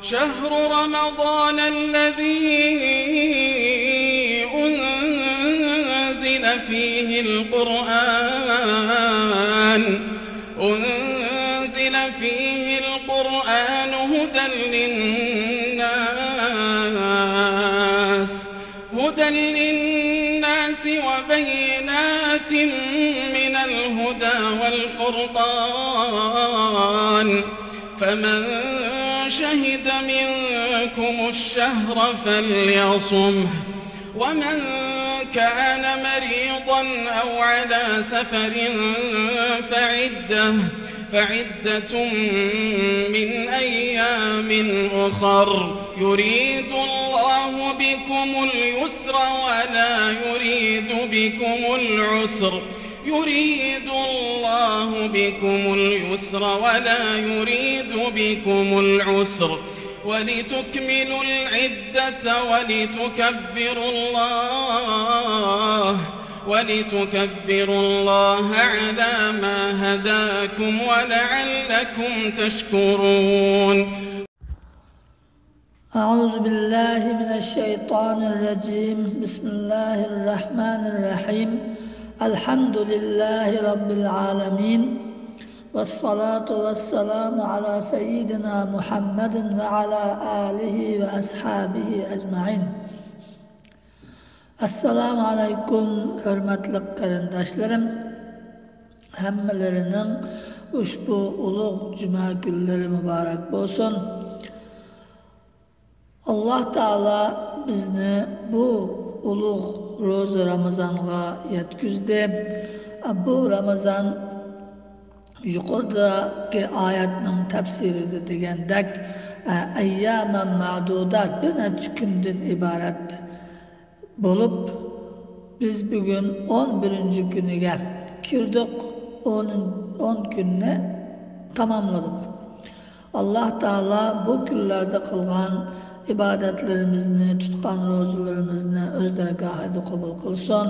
شهر رمضان الذي أنزل فيه القرآن هدى للناس وبينات من الهدى والفرقان فمن شهد منكم الشهر فليصمه ومن كان مريضا أو على سفر فعدة من أيام أخر يريد الله بكم اليسر ولا يريد بكم العسر ولتكملوا العدة ولتكبروا الله على ما هداكم ولعلكم تشكرون. أعوذ بالله من الشيطان الرجيم. بسم الله الرحمن الرحيم. الحمد لله رب العالمين والصلاة والسلام على سيدنا محمد وعلى آله وأصحابه أجمعين. Assalamu alaikum hürmetli qarindoshlarım. Hammalarining ushbu ulug' juma kunlari muborak bo'lsin. Alloh taolo bizni bu ulug' ro'za Ramazonga yetkazdi. Bu Ramazon yuqoridagi oyatning tafsirida degandek ayyaman ma'dudat bir necha kundan iborat bulup biz bugün 11. günüge kirdik, 10 günne tamamladık. Allah Teala bu günlerde kılgan ibadetlerimizni, tutkan rozularımızı özdergahide kabul kılsın.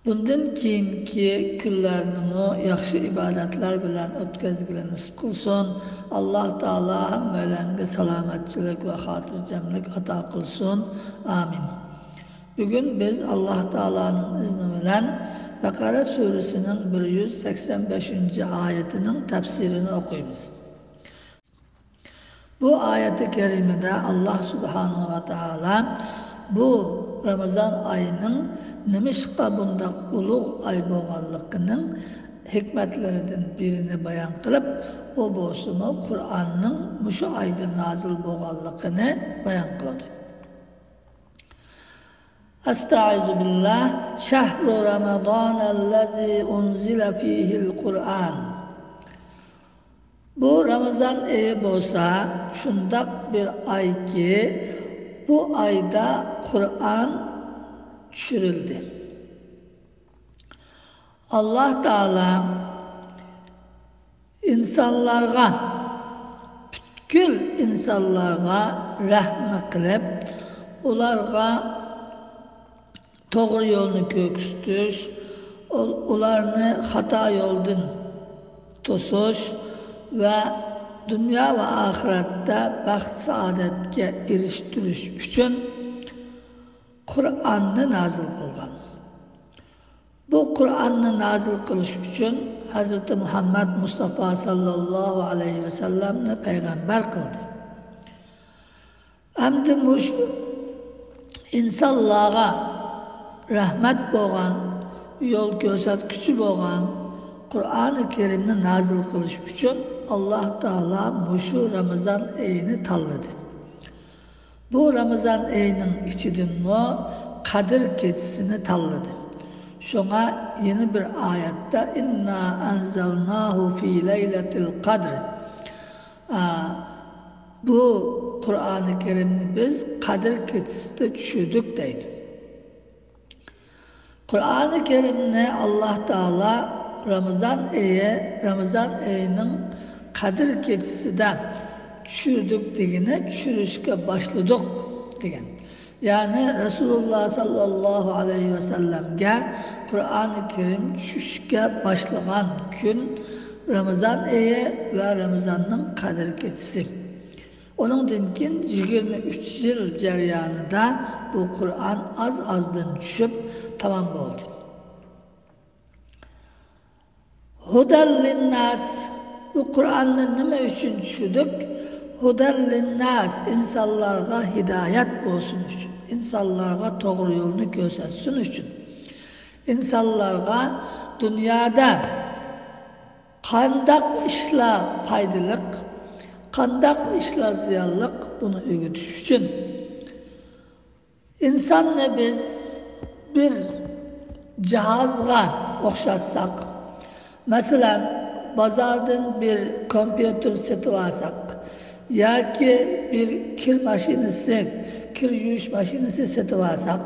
Bundan keyinki günlerini yaxşı ibadetler bilen ötkazgili nasip kılsın. Allah Teala hammelerine selametçilik ve hatırcemlik ata kılsın. Amin. Bugün biz Allah Teala'nın izni bilen Bakara suresinin 185. ayetinin tefsirini okuyuz. Bu ayet-i kerimede Allah Subhanahu ve Teala bu Ramazan ayının nimişqa bundaq ulug' ay bo'lganligining hikmetlerinden birini bayan qilib, o bo'lsa Qur'onning mushu oyda nozil bo'lganligini bayan qiladi. Estaizu billah. Shahru Ramazanallazi unzila fihil Qur'an. Bu Ramazan ayı bo'lsa, shundaq bir ay ki bu ayda Kur'an düşürüldü. Allah Teala insanlarga, bütkül insanlarga rahmet kılıp, ularga doğru yolunu kökstüş, ularını hata yoldan tosuş ve dünya ve ahirette baxt saadetke eriştiriş üçün Kur'an'ı nazil kılgan. Bu Kur'an'ı nazil kılış üçün Hz. Muhammed Mustafa sallallahu aleyhi ve sellem'ni peygamber kıldı. Hem de muşu insanlara rahmet boğan, yol göstergücü boğan Kur'an-ı Kerim'ni nazil kılış üçün Allah Teala muşu Ramazan ayını tanladı. Bu Ramazan ayının içinden o Kadir gecesini tanladı. Şuna yeni bir ayette inna anzalnahu fi leyletil kadr. Bu Kur'an-ı Kerim'ni biz Kadir gecesinde düşürdük deydi. Kur'an-ı Kerim'ne Allah Teala Ramazan ayının Kadir gecesinde düşürdük degine düşürüşke başladık degen. Yani Resulullah sallallahu aleyhi ve sellem'ge Kur'an-ı Kerim tushishga başlagan gün Ramazan ayı ve Ramazan'ın Kadir Gecesi. Onundan keyin 23 yıl jarayonida bu Kur'an az-azdan tushib tamam bo'ldi. Hudal linnas, bu Kur'an'ı nima üçün tushundik? Hudal linnas, insanlarga hidayet olsun üçün, insanlarga doğru yolunu göstersin üçün, insanlarga dünyada qandaq işler faydalık, qandaq işler ziyarlık bunu öğütüş üçün. İnsanla biz bir cihazga okşatsak, mesela bazardan bir kompüter setip alsak, ya ki bir kir maşinesi, kir yuyish maşinesi setip alsak,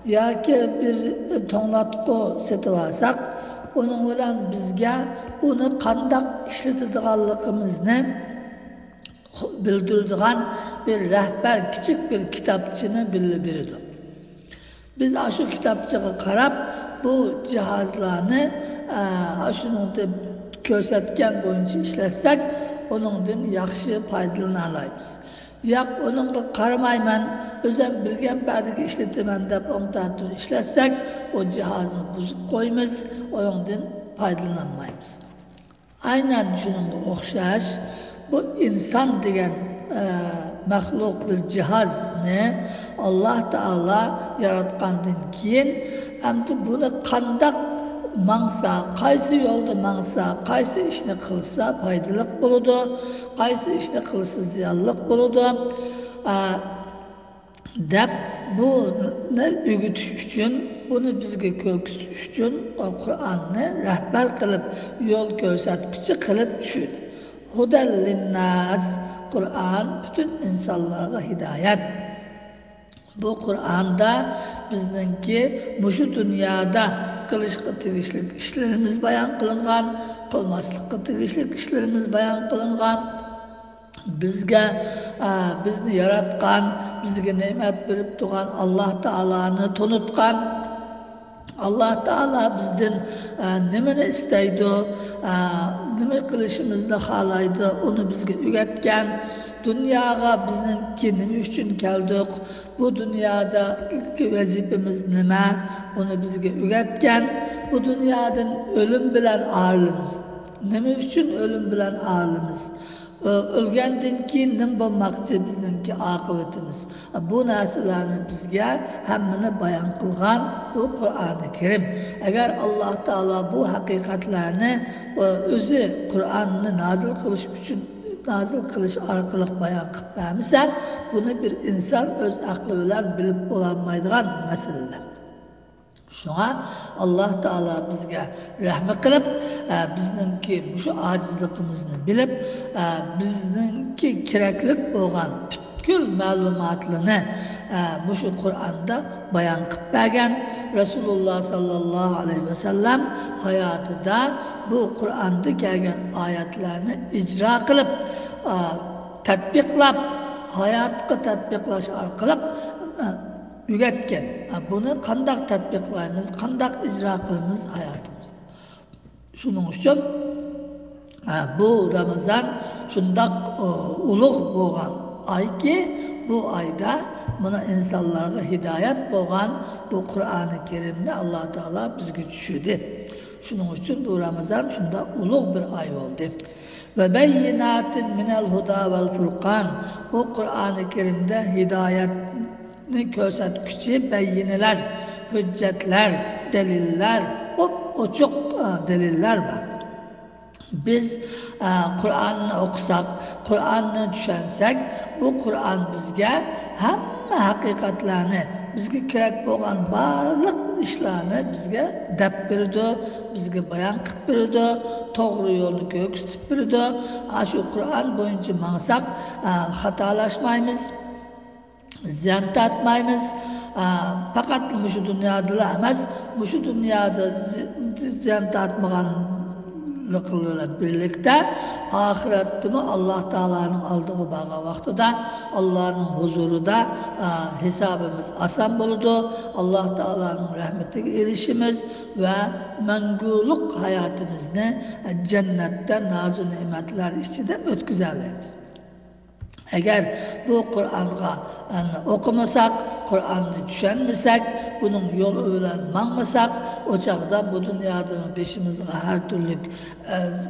ya ki bir to'nglatqu setip alsak, onun bilan bizga uni qandaq ishlatadiganligimizni bildiradigan bir rehber, küçük bir kitapçını bildirdi. Biz şu kitapçıga qarab bu cihazlarni shuningda ko'rsatgan bo'yicha ishlasak, onundan yaxshi foydalana olamiz. Yo'q, onunga qaramayman, o'zim bilgan badiga ishlataman deb o'ngtatib ishlasak, o cihazni buzib qo'yamiz, onundan foydalanmaymiz. Aynen shunga o'xshash bu insan degan maxluq bir cihazni Allah Taala yaratgandan keyin endi buni qandaq mangsa, qaysi yo'lda mangsa, qaysi ishni qilsa foydali bo'ladi, qaysi ishni qilsa ziyonli bo'ladi deb buni o'rgatish uchun, buni bizga ko'rsatish uchun Qur'onni rahbar qilib, yo'l ko'rsatkichi qilib tushirdi. Hudal linnas, Qur'on bütün insanlarga hidayet. Bu Qur'onda bizningki mushu dunyoda qilishga tegishli ishlarimiz bayon qilingan, qilmaslikqa tegishli ishlarimiz bayon qilingan, bizga bizni yaratgan, bizga ne'mat berib turgan Alloh taoloni tanitgan, Alloh taolo bizdan nimani istaydi, nima qilishimizni xohlaydi, uni bizga o'rgatgan. Dunyoga bizningki nima uchun keldik, bu dunyoda ilk vazifamiz nima, uni bizga o'rgatgan. Bu dunyodan o'lim bilan ayrılamiz. Nima uchun o'lim bilan ayrılamiz? O'lgandan keyin nima bo'lmoqchi bizningki oqibatimiz? Bu narsalarni bizga hammani bayon qilgan bu Qur'oni Karim. Agar Alloh taolo bu haqiqatlarni o'zi Qur'onni nozil qilish uchun nazil qilish orqali bayon qilib bermasa, buni bir inson o'z aqli bilan bilib bo'lolmaydigan masalalar. Şuna Allah Taala bizga rahmet qilib, bizningki shu ojizligimizni bilib, bizningki keraklik bo'lgan butkul ma'lumotlarni shu Qur'onda bayon qilib bergan. Rasululloh sallallohu alayhi vasallam hayotida bu Qur'onda kelgan oyatlarni ijro qilib, tatbiqlab, hayotga tatbiqlash orqali o'rgatgan. Buni qanday tatbiqlaymiz, qanday ijro qilamiz hayotimizda. Shuning uchun bu Ramazon shundoq ulug' bo'lgan oyki, bu oyda buna insonlarga hidoyat bo'lgan bu Qur'oni Karimni Alloh taolo bizga tushirdi. Shuning uchun bu Ramazon shundoq ulug' bir oy bo'ldi. Ve beyinatin minel huda vel furqan. Bu Qur'oni Karimda hidoyat ko'rsatkichi bayyinalar, hujjatlar, deliller, ochiq deliller var. Biz Qur'onni o'qisak, Qur'onni tushunsak, bu Qur'on bizga hamma haqiqatlarni, bizga kerak bo'lgan barliq ishlarni bizga deb berdi, bizga bayon qilib berdi, to'g'ri yo'lni ko'rsatib berdi. Shu Qur'on bo'yicha maqsad xatolashmaymiz, ziyon tortmaymiz. Faqat shu dunyoda emas, shu dunyoda ziyon tortmagan bilan birlikte ahiretde mi Allah Teala'nın aldığı bağa vaxtıda Allah'ın huzurunda hesabımız asan buludu. Allah Teala'nın rahmetine erişimiz ve menguluk hayatımızı cennette nazu nimetler içinde ötküzerlerimiz. Eğer bu Kur'an'a okumasak, Kur'an'ı düşünmesek, bunun yolu bilen manmasak, o çağda bu dünyada peşimizde her türlü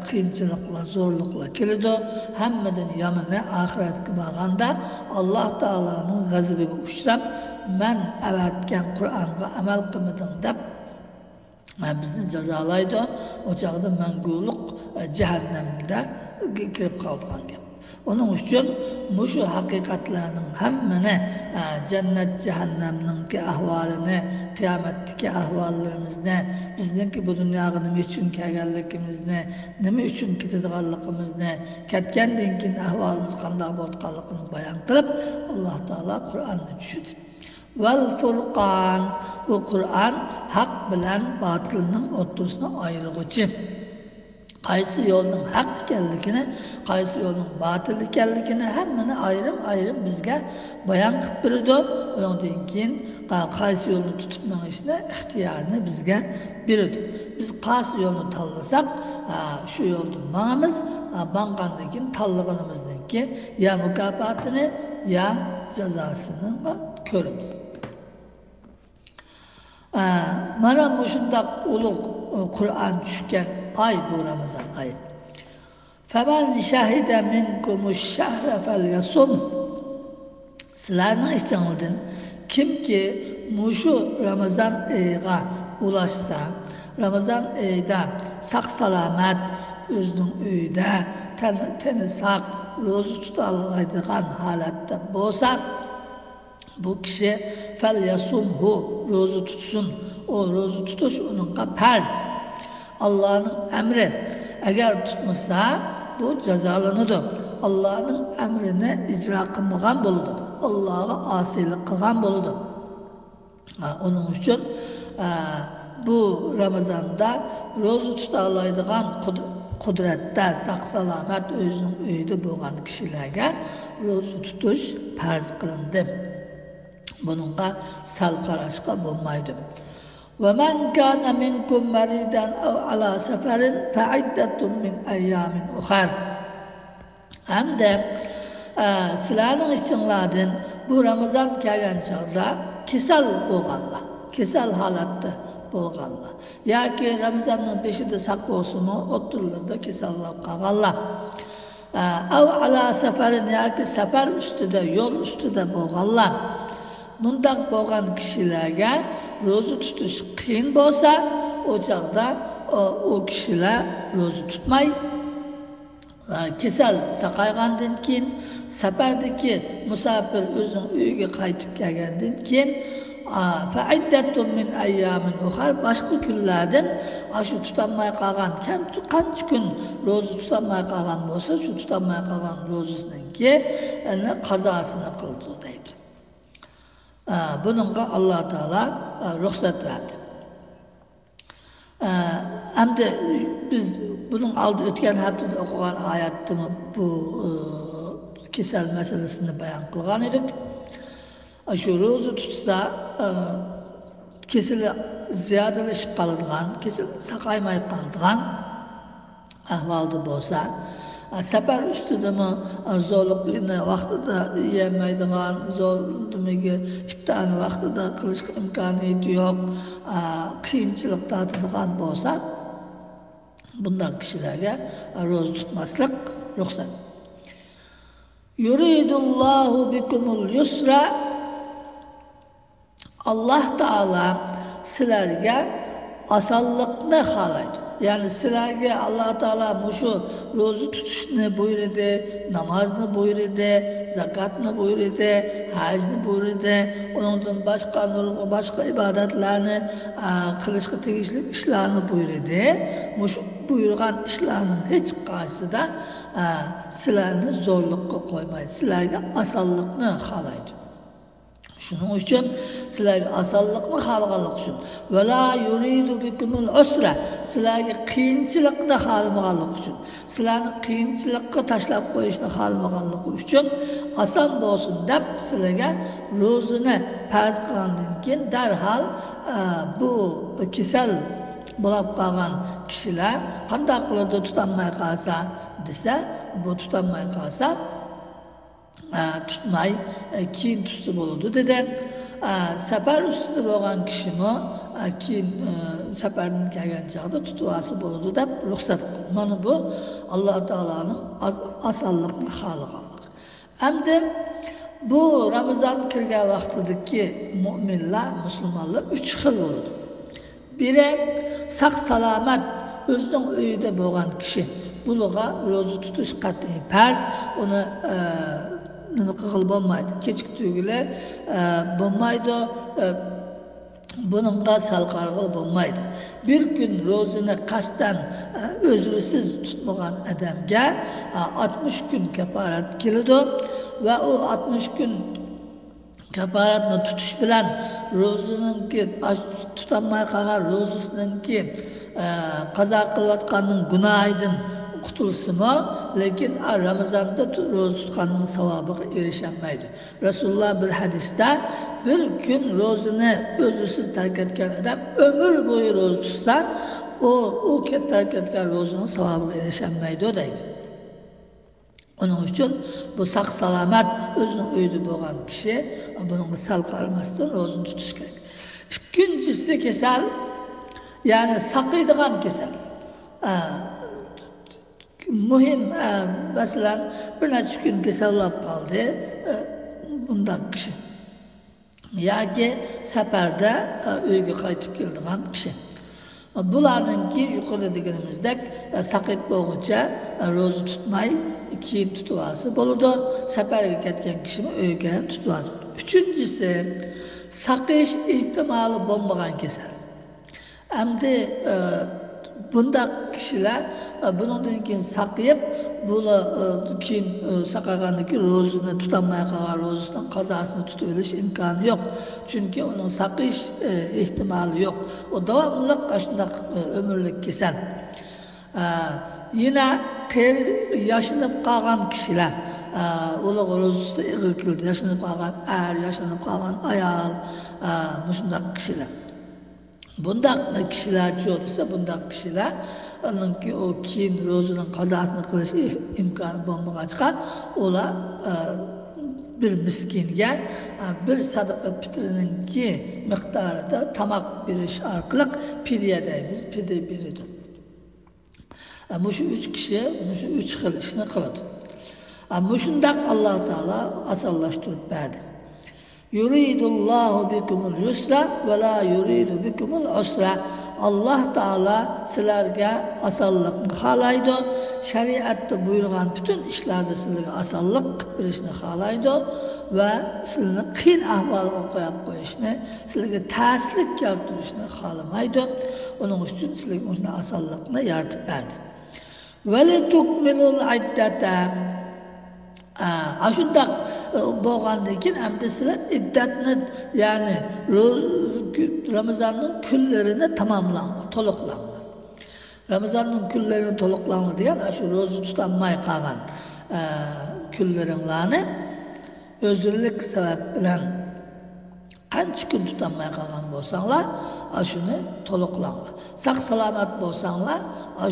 kıyınçılıkla, zorlukla geliyor. Hemmeden yamını ahiretke bağanda Allah Teala'nın gazabına uçrap, ben evetken Kur'an'a amel kılmadım dep, bizni cezalaydı. O çağda menguluk cehennemde girip kaldıgan gibi. Onun için şu hakikatlerinin hemmine cennet cehennemninki ahvalini, kıyametteki ahvallarımızı, bizdeki bu dünyada nima üçün kelganligimizni, nima üçün ketadiganligimizni, ketgandan keyin ahvolimiz qanday bo'lganligini bayon qilib, Alloh taolo Qur'onni tushirdi. Vel Furqan, o Kur'an hak bilen batılının o'rtasini ayırgıcı. Qaysi yolun haq ekanligini, qaysi yolun batil ekanligini hammani ayrim bizga bayon qilib berdi. Undan keyin qaysi yo'lni tutib minishni ixtiyorini bizga berdi. Biz qaysi yo'lni tanlasak, shu yo'lda manamiz, bangandan keyin tanlaganimizdan keyin ya mukofotini, ya jazosini ko'ramiz. Mana bu shundoq ulug' Qur'on tushgan ay bu Ramazan ayı. فَمَنْ شَهِدَ مِنْكُمُ الشَّهْرَ فَلْيَصُمْ. Sizlerden içinizden kim ki muşu Ramazan ayına ulaşsa, Ramazan ayında sağ salamet özünün öyde, teni sağ, rozu tutalaydıgan halatta bolsa, bu kişi فَلْيَصُمْهُ rozu tutsun. O rozu tutuş onunla farz. Allah'ın emri. Eğer tutmasa bu cezalanıdır. Allah'ın emrine icra kılmagan boludur. Allah'a asilik kılgan boludur. Onun için bu Ramazan'da rozu tutalaydıgan kudrette, sağ salamet özünün öyde boğan kişilerge rozu tutuş farz kılındı. Bununla sal qaraşqa bulmaydı. وَمَنْ كَانَ مِنْكُمْ مَرِيدًا اَوْ عَلَى سَفَرٍ فَعِدَّةٌ مِنْ اَيَّامٍ اُخَرٍ. Hem de sizlerin içinlerden bu Ramazan kelgen çağda kesel bolganlar, kesel halatta bolganlar. Ya ki Ramazan'ın beşide sak olsun o oturlarda kesellap kalganlar. اَوْ عَلَى سَفَرٍ ya ki sefer üstüde, yol üstüde bolganlar. Bundak boğan kişilerge rozu tutuş kıyın bolsa, o çağda o kişiler rozu tutmay. Kesel sakaygandan keyin, seferdeki misafir özünün uyuga qaytib kelgandan keyin fa'iddatun min ayyamin ukhar başka günlerden şu tutanmay qalgan qancha kun rozu tutanmay qalgan bolsa, şu tutanmay qalgan rozusununki qazosini qildi deydi. Bununla Allah Teala ruhsat verdi. Hem de biz bunun aldı ötken haftada okugan ayette bu kesel meselesini bayan kılgan edik. Şu rozu tutsa keseli ziyadeleşip kalıdığan, keseli sakaymay kalıdığan ahvalda bolsa, sefer üstüde mi zorluklarını vaxtıda yiyemeydiğen, zorluğunu iftarını vaxtıda kılış imkaniyeti yok, kıyınçılık tatıdığan bolsa, bunlar kişilerge rozu tutmaslık ruhsat. Yuridullahu bikumul yusra. Allah Teala sizlerge asallıkını halaydı. Yani sizlerge Allah Teala şu rozu tutuşunu buyurdu, namazını buyurdu, zakatını buyurdu, hacını buyurdu, ondan başka ibadetlerini, kılışkı tegişlik işlerini buyurdu. Şu buyurgan işlerinin hiç karşısı da sizlerini zorlukka koymaydı. Sizlerge asallıkını halaydı. Shuning uchun sizlarga osonlikni xohlaganlik uchun vala yuridu bikumul usra, sizlarga qiyinchilikni xohlamaganlik uchun, sizlarni qiyinchilikqa tashlab qo'yishni xohlamaganlik uchun oson bo'lsin deb sizlarga ro'zani farz qilgandan keyin darhol bu kasal bo'lib qolgan kishilar qanday qilib tutolmay qolsa desa, bu tutolmay qolsa tutmay keyin tutsa bo'ladi dedi. Safar ustida bo'lgan kishimi keyin safardan kelgan chog'da tutib olsa bo'ladi deb ruxsat qildi. Mana bu Alloh taolaning osonlikni xohlaganligi. Endi bu Ramazon kirgan vaqtidagi mu'minlar, musulmonlar 3 xil bo'ladi. Biri saq salomat o'zining uyida bo'lgan kishi. Bularga ro'za tutish qat'iy farz, uni nima qilib bo'lmaydi. Kechki tuygili bo'lmaydi. Buningga sal qarg'il bo'lmaydi. Bir kun ro'zani qasddan o'zrisiz tutmagan odamga 60 kun kafarat keladi va u 60 kun kafaratni tutish bilan ro'zaninki tutamay qolgan ro'zasiningki qazo qilayotganning gunohidan qutulsimi, lekin Ramazonda ro'za tutganning savobiga erishamaydi. Rasululloh bir hadisda bir kun ro'zani o'zisiz tark etgan odam ömür bo'yi ro'za tutsa, u tark etgan ro'zaning savobiga erishamaydi deydi. Onun uchun bu saq salomat o'zining uyida bo'lgan kishi bunga sal qaramasdan ro'zani tutish kerak. Ikkinchisi kasal, ya'ni saqiydigan kasal. Muhim, masalan, bir necha kun kasallab qoldi bunday kishi. Yoki safarda uyga qaytib keladigan kishi. Bularninki yuqorida deganimizdek saqib bo'lguncha ro'za tutmay keyin tutib olsa bo'ladi. Safarga ketgan kishini uyga tutib oladi. Uchinchisi saqish ehtimoli bo'lmagan kasal. Endi bunday kishilar bundan keyin saqiyib, bular keyin saqagandan keyin ro'zani tutolmay qolgan ro'zasidan qazosini tutib olish imkoni yo'q. Chunki uning saqish ehtimoli yo'q. O davomli shunday umrlik kasal. Yine yaşlanıp qolgan kishilar, ular ro'zasi ig'ir keldi, yaşlanıp qolgan yaşlanıp qolgan ayol, shunday kishilar. Bundaq kishilar cho'disa, bundaq kishilar onunki o keyin ro'zaning qazosini qilish imkoni bo'lmag'achqa, ular bir miskinga bir sadaqa fitrininki miqdorida tamoq berish orqali fidya deymiz, fidya beradi. Mushu 3 kishi mushu 3 xil ishni qiladi. Mushundaq Alloh taolo osonlashtirib berdi. Yuridullohu bikumul yusra va la yuridu bikumul usra. Alloh taolo sizlarga osonlikni xohlaydi. Shariatda buyurgan bütün ishlarda sizlarga osonlik qilib berishni xohlaydi va sizlarni qiyin ahvolga qo'yib qo'yishni, sizlarga ta'sirlik keltirishni xohlamaydi. Uning uchun sizlarga o'sha osonlikni yaratib berdi. Va la tukmilul iddata. Shundoq bo'lgandan keyin hamda sizlar iddatni, ya'ni Ramazonning kunlarini tamomlanglar, to'liqlanglar. Ramazonning kunlarini to'liqlanglar degan shu ro'za tutolmay qolgan kunlaringlarni o'zirlik sabab bilan qancha kun tutolmay qolgan bo'lsanglar, shuni to'liqlanglar. Saq salomat bo'lsanglar,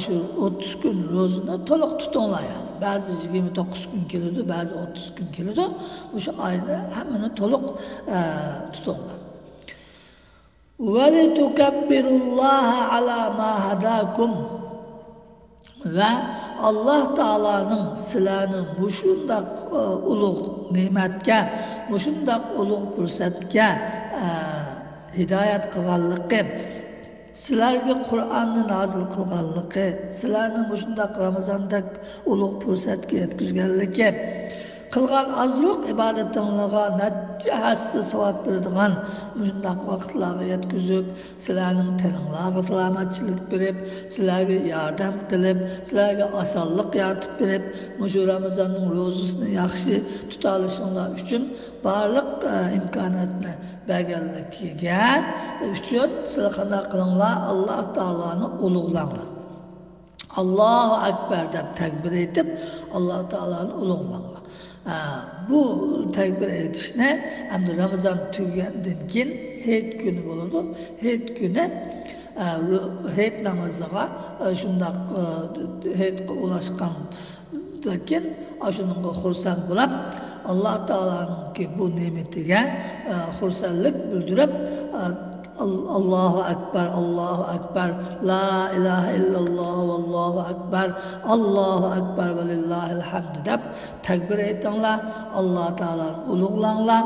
shu 30 kun ro'zani to'liq tutinglar. Ba'zi 29 kun keladi, ba'zi 30 kun keladi. O'sha oyda hammani to'liq tutinglar. Va litukabbirulloha ala ma hadakum. Va Alloh taolaning sizlarni mushundaq ulug' ne'matga, mushundaq ulug' fursatga hidoyat qilganligi, sizlarga Qur'onni nozil qilganligi, sizlarni mushundaq Ramazonda ulug' fursatga yetkazganligi qilgan azroq ibodatingizga necha hassa savob beradigan shundoq vaqtlarga yetkazib, sizlarning tilinglarga salomatchilik berib, sizlarga yordam qilib, sizlarga osonlik yaratib berib, shu Ramazonning ro'zasini yaxshi tuta olishinglar uchun barliq imkoniyatni berganligiga uchun sizlar qanday qilinglar? Alloh taoloni ulug'langlar. Allahu akbar deb takbir etib, Alloh taoloni ulug'langlar. Bu takbir etishni hamda Ramazon tugagandan keyin hayit kuni bo'ladi. Hayit kuni hayit namoziga shundoq hayitga ulashgandan keyin shunga xursand bo'lib, Alloh taolaning bu ne'matiga xursandlik bildirib, Allahu akbar, la ilaha illalloh, vallohu akbar ve lillahil hamd deb takbir etinglar. Alloh taolani ulug'langlar.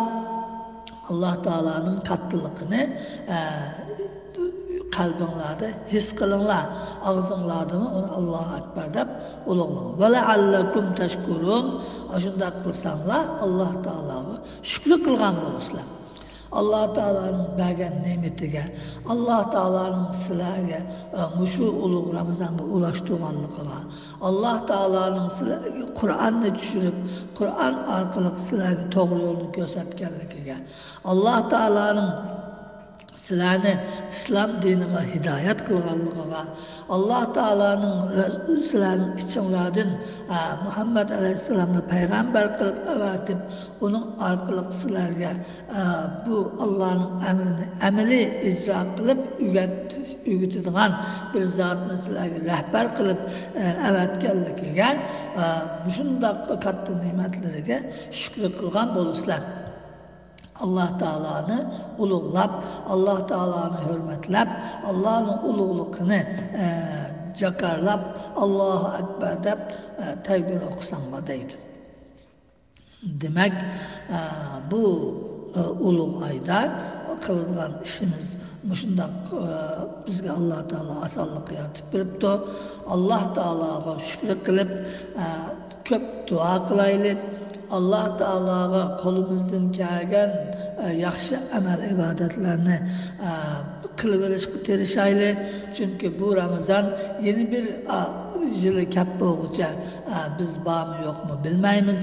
Alloh taolaning kattligini qalbinglarda his qilinglar. Og'zinglardami uni Allohu akbar deb ulug'lang. Va la'allakum tashkurun. Shunda qilsanglar Alloh taolaga shukr qilgan bo'lasizlar. Allah Teala'nın bergen nemetiga, Allah Teala'nın sizlarga mushu ulug' Ramazonga ulaştırganligiga, Allah Teala'nın sizlarga Qur'onni tushirib, Qur'on orqali sizlarga to'g'ri yo'lni ko'rsatganligiga, Allah Teala'nın sizlarni islom diniga hidoyat qilganligiga, Alloh taolaning sizlarning ichinglardan Muhammad alayhissalomni payg'ambar qilib avatib, uning orqali sizlarga bu Allohning amrini amaliy ijro qilib o'rgatadigan bir zotni sizlarga rahbar qilib avatganligiga, shundoq katta ne'matlariga shukr qilgan bo'lasizlar. Allah Teala'nı ulug'lab, Allah Teala'nı hürmetlab, Allah'ın ulug'luğunu jakarlab, Allahu Ekber deb tekbir okusanma deydi. Demek bu ulug' ayda kılgan işimiz şundaq bizge Allah Teala asonlik yaratib beribdi. Allah Teala'ga şükür qilib, ko'p duo qilaylik. Allah Teala'ga qo'limizdan kelgan yaxshi amal ibodatlarni qilib berishga tirishaylik. Chunki bu Ramazon yeni bir yili kelib bo'lguncha biz bormi yo'qmi bilmaymiz.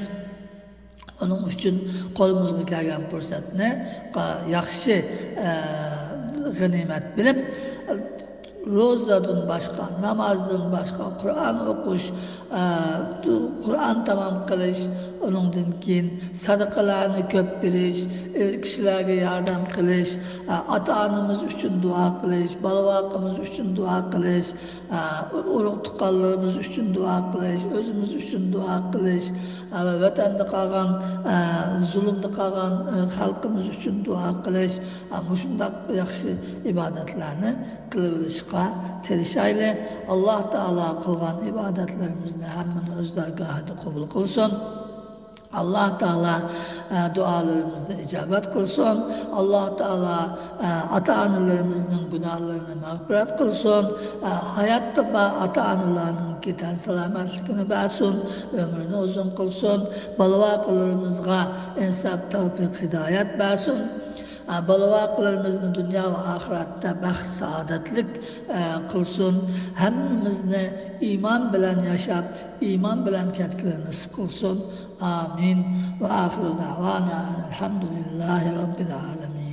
Onun uchun qo'limizga kelgan fursatni yaxshi g'animat bilib, ro'zadan boshqa, namozdan boshqa Qur'on o'qish, Qur'on tamom qilish, undan keyin sadaqalarni ko'p berish, kishilarga yordam qilish, ota-onamiz uchun duo qilish, bola-baqamiz uchun duo qilish, urug' tuqqanlarimiz uchun duo qilish, o'zimiz uchun duo qilish, va vatanda qolgan, zulmda qolgan xalqimiz uchun duo qilish, shunday yaxshi ibodatlarni qilib olishga tirishaylik. Alloh taolo qilgan ibodatlarimizni hammani o'z dargohida qabul qilsin. Allah Teala dualarımızda icabet kılsın. Allah Teala ata-analarımızın günahlarını mağfiret kılsın. Hayatta ata-analarının giden selametlikini versin. Ömrünü uzun kılsın. Balıvaqlarımızga insaf, tevfik, hidayet versin. Balıvaqlarımızın dünya ve ahirette baxt, saadetlik kılsın. Hemmimizni iman bilen yaşap, iman bilen ketkileri nasip kılsın. Amin. Ve ahiru da'vana elhamdülillahi rabbil alemin.